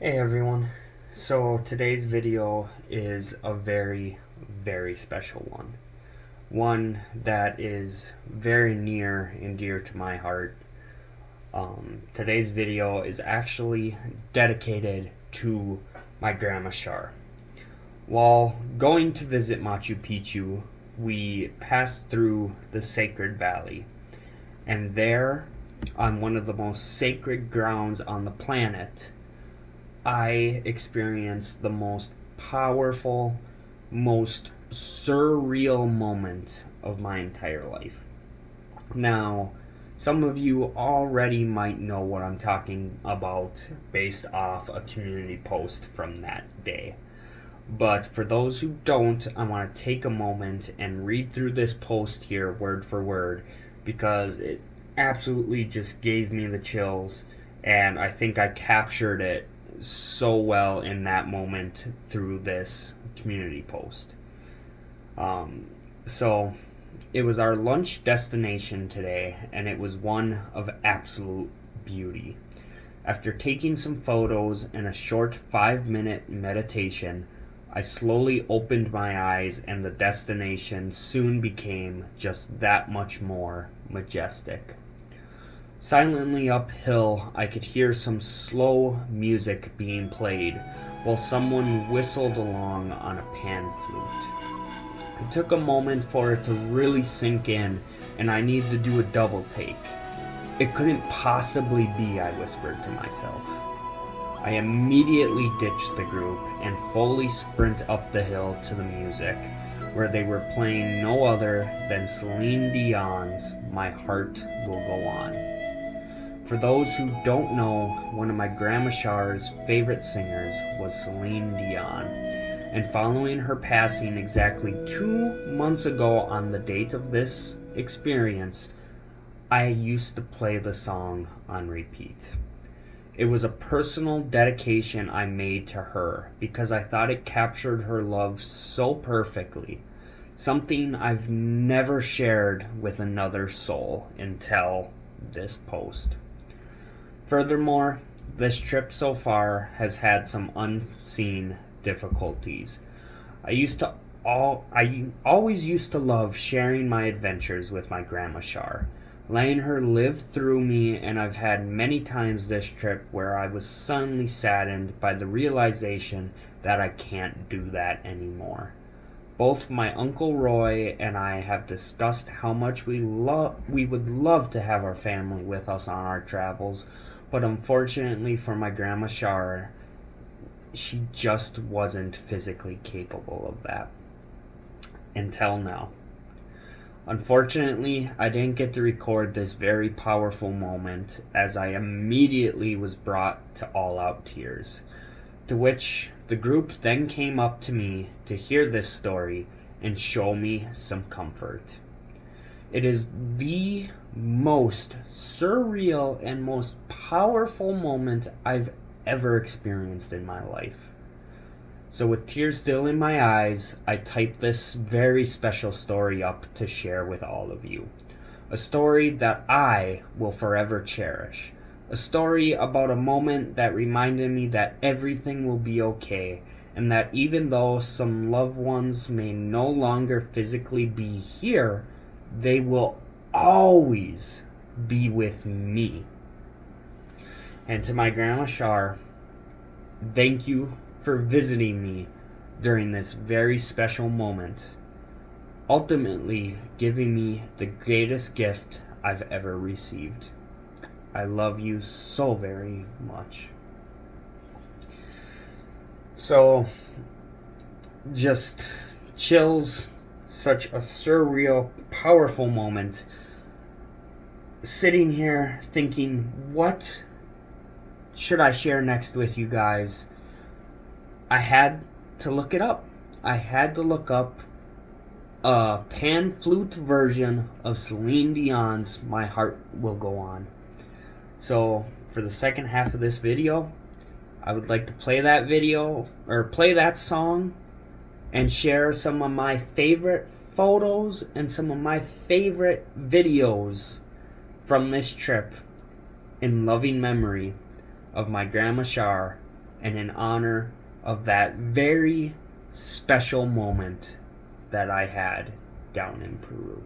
Hey everyone. So today's video is a very, very special one. One that is very near and dear to my heart. Today's video is actually dedicated to my grandma Char. While going to visit Machu Picchu, we passed through the Sacred Valley. And there, on one of the most sacred grounds on the planet, I experienced the most powerful, most surreal moment of my entire life. Now, some of you already might know what I'm talking about based off a community post from that day. But for those who don't, I want to take a moment and read through this post here word for word because it absolutely just gave me the chills, and I think I captured it so well in that moment through this community post. So it was our lunch destination today, and it was one of absolute beauty. After taking some photos and a short 5-minute meditation, I slowly opened my eyes, and the destination soon became just that much more majestic. Silently uphill, I could hear some slow music being played while someone whistled along on a pan flute. It took a moment for it to really sink in, and I needed to do a double take. It couldn't possibly be, I whispered to myself. I immediately ditched the group and fully sprint up the hill to the music, where they were playing no other than Celine Dion's My Heart Will Go On. For those who don't know, one of my grandma Char's favorite singers was Celine Dion, and following her passing exactly 2 months ago on the date of this experience, I used to play the song on repeat. It was a personal dedication I made to her because I thought it captured her love so perfectly, something I've never shared with another soul until this post. Furthermore, this trip so far has had some unseen difficulties. I always used to love sharing my adventures with my grandma Char, letting her live through me, and I've had many times this trip where I was suddenly saddened by the realization that I can't do that anymore. Both my Uncle Roy and I have discussed how much we would love to have our family with us on our travels, but unfortunately for my grandma Char, she just wasn't physically capable of that. Until now. Unfortunately, I didn't get to record this very powerful moment as I immediately was brought to all-out tears, to which the group then came up to me to hear this story and show me some comfort. It is the most surreal and most powerful moment I've ever experienced in my life. So with tears still in my eyes, I typed this very special story up to share with all of you. A story that I will forever cherish. A story about a moment that reminded me that everything will be okay, and that even though some loved ones may no longer physically be here, they will always be with me. And to my grandma Char, thank you for visiting me during this very special moment, ultimately giving me the greatest gift I've ever received. I love you so very much. So, just chills, such a surreal, powerful moment. Sitting here thinking, what should I share next with you guys? I had to look it up. I had to look up a pan flute version of Celine Dion's My Heart Will Go On. So for the second half of this video, I would like to play that song and share some of my favorite photos and some of my favorite videos from this trip in loving memory of my grandma Char and in honor of that very special moment that I had down in Peru.